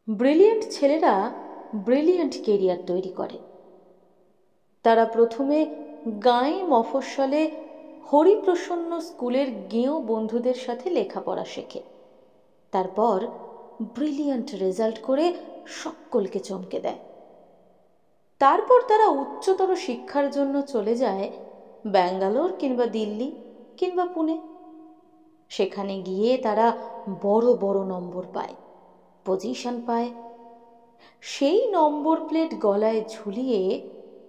Brilliant ছেলেরা brilliant career তৈরি করে। তারা প্রথমে গাঁয়ে মফস্বলে হরিপ্রসন্ন স্কুলের গেঁয়ো বন্ধুদের সাথে লেখাপড়া শেখে। তারপর ব্রিলিয়েন্ট রেজাল্ট করে সকলকে চমকে দেয়। তারপর তারা উচ্চতর শিক্ষার জন্য চলে যায় ব্যাঙ্গালোর কিংবা দিল্লি কিংবা পুনে। সেখানে গিয়ে তারা বড় বড় নম্বর পায়, পজিশন পায়। সেই নম্বর প্লেট গলায় ঝুলিয়ে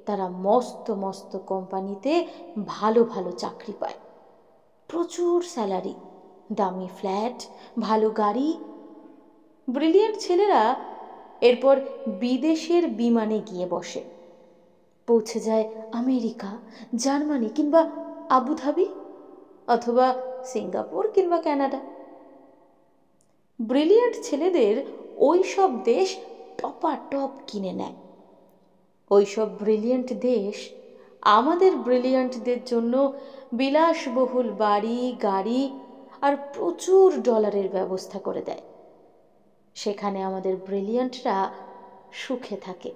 তারা মস্ত মস্ত কোম্পানিতে ভালো ভালো চাকরি পায়, প্রচুর স্যালারি, দামি ফ্ল্যাট, ভালো গাড়ি। ব্রিলিয়েন্ট ছেলেরা এরপর বিদেশের বিমানে গিয়ে বসে, পৌঁছে যায় আমেরিকা, জার্মানি কিংবা আবুধাবি অথবা সিঙ্গাপুর কিংবা কানাডা। ব্রিলিয়েন্ট ছেলেদের ওই সব দেশ টপাটপ কিনে নেয়। ওই সব ব্রিলিয়েন্ট দেশ আমাদের ব্রিলিয়েন্টদের জন্য বিলাসবহুল বাড়ি, গাড়ি আর প্রচুর ডলারের ব্যবস্থা করে দেয়। সেখানে আমাদের ব্রিলিয়েন্টরা সুখে থাকে।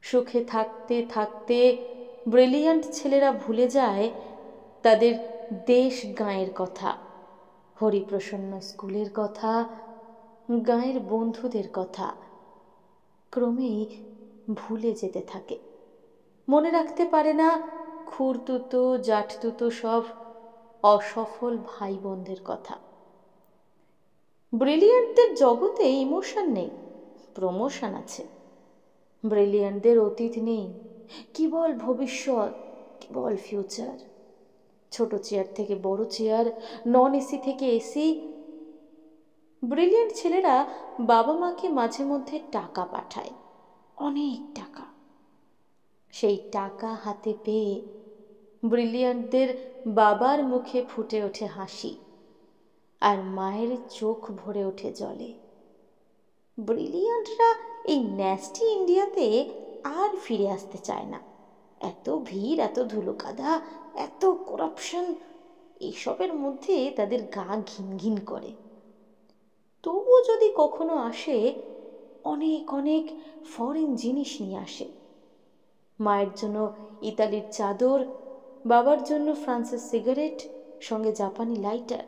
সুখে থাকতে থাকতে ব্রিলিয়েন্ট ছেলেরা ভুলে যায় তাদের দেশ গাঁয়ের কথা, হরিপ্রসন্ন স্কুলের কথা, গাঁয়ের বন্ধুদের কথা। ক্রমেই ভুলে যেতে থাকে, মনে রাখতে পারে না খুড়তুতো জ্যাঠতুতো সব অসফল ভাই বোনদের কথা। ব্রিলিয়েন্টদের জগতে ইমোশন নেই, প্রমোশন আছে। ব্রিলিয়েন্টদের অতীত নেই, কেবল ভবিষ্যৎ, কেবল ফিউচার। ছোট চেয়ার থেকে বড় চেয়ার, নন এসি থেকে এসি। ব্রিলিয়েন্ট ছেলেরা বাবা মাকে মাঝে মধ্যে টাকা পাঠায়, অনেক টাকা। সেই টাকা হাতে পেয়ে ব্রিলিয়েন্টদের বাবার মুখে ফুটে ওঠে হাসি, আর মায়ের চোখ ভরে ওঠে জলে। ব্রিলিয়েন্টরা এই ন্যাস্টি ইন্ডিয়াতে আর ফিরে আসতে চায় না। এত ভিড়, এত ধুলোকাদা, এত করাপশন, এইসবের মধ্যে তাদের গা ঘিন ঘিন করে। তবুও যদি কখনো আসে, অনেক অনেক ফরেন জিনিস নিয়ে আসে। মায়ের জন্য ইতালির চাদর, বাবার জন্য ফ্রান্সের সিগারেট, সঙ্গে জাপানি লাইটার।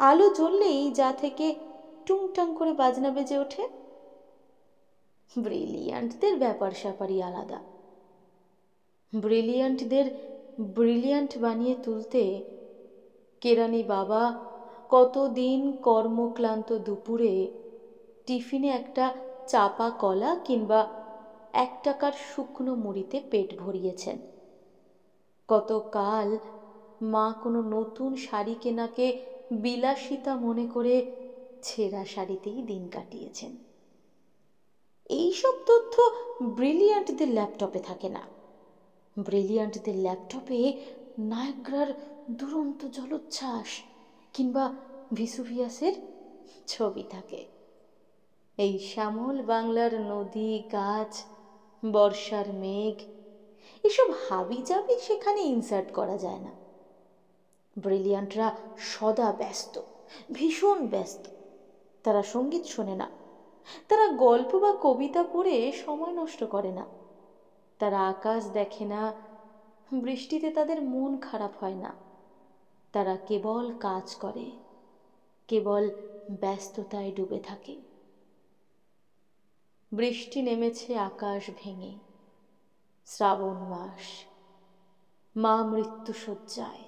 আলো জ্বললেই যা থেকে টুংটাং করে বাজনা বেজে ওঠে। ব্রিলিয়ান্টদের ব্যাপার স্যাপারই আলাদা। ব্রিলিয়ান্টদের ব্রিলিয়ান্ট বানিয়ে তুলতে কেরানি বাবা কতদিন কর্মক্লান্ত দুপুরে টিফিনে একটা চাপা কলা কিংবা 1 টাকার শুকনো মুড়িতে পেট ভরিয়েছেন। কতকাল মা কোনো নতুন শাড়ি কেনাকে বিলাসিতা মনে করে ছেঁড়া শাড়িতেই দিন কাটিয়েছেন। এইসব তথ্য ব্রিলিয়ান্টদের ল্যাপটপে থাকে না। ব্রিলিয়ান্টদের ল্যাপটপে নায়াগ্রার দুরন্ত জলোচ্ছ্বাস কিংবা ভিসুভিয়াসের ছবি থাকে। এই শ্যামল বাংলার নদী, গাছ, বর্ষার মেঘ, এসব হাবিজাবি সেখানে ইনসার্ট করা যায় না। ব্রিলিয়ান্টরা সদা ব্যস্ত, ভীষণ ব্যস্ত। তারা সঙ্গীত শোনে না, তারা গল্প বা কবিতা পড়ে সময় নষ্ট করে না, তারা আকাশ দেখে না, বৃষ্টিতে তাদের মন খারাপ হয় না। তারা কেবল কাজ করে, কেবল ব্যস্ততায় ডুবে থাকে। বৃষ্টি নেমেছে আকাশ ভেঙে, শ্রাবণ মাস, মা মৃত্যুশয্যায়,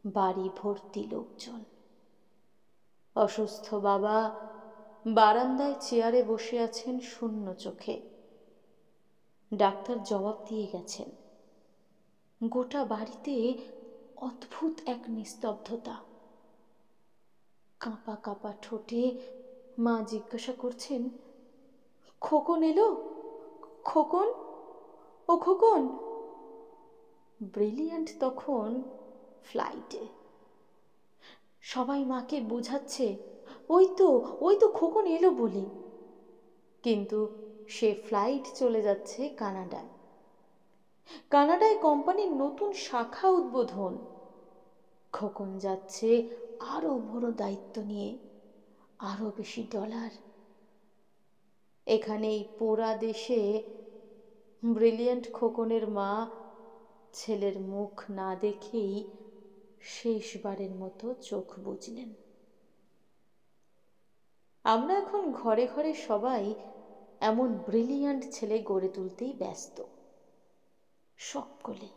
বাড়ি ভর্তি লোকজন। অসুস্থ বাবা বারান্দায় চেয়ারে বসে আছেন শূন্য চোখে। ডাক্তার জবাব দিয়ে গেছেন। গোটা বাড়িতে অদ্ভুত এক নিস্তব্ধতা। কাঁপা কাঁপা ঠোঁটে মা জিজ্ঞাসা করছেন, খোকন এলো? খোকন, ও খোকন। ব্রিলিয়ান্ট তখন ফ্লাইটে। সবাই মাকে বোঝাচ্ছে, ওই তো খোকন এলো বলে। কিন্তু সে ফ্লাইট চলে যাচ্ছে কানাডায়। কানাডায় কোম্পানির নতুন শাখা উদ্বোধন। খোকন যাচ্ছে আরো বড় দায়িত্ব নিয়ে, আরো বেশি ডলার। এখানে এই পোড়া দেশে ব্রিলিয়ান্ট খোকনের মা ছেলের মুখ না দেখেই শেষবারের মতো চোখ বুজলেন। আমরা এখন ঘরে ঘরে সবাই এমন ব্রিলিয়ান্ট ছেলে গড়ে তুলতেই ব্যস্ত, সকলে।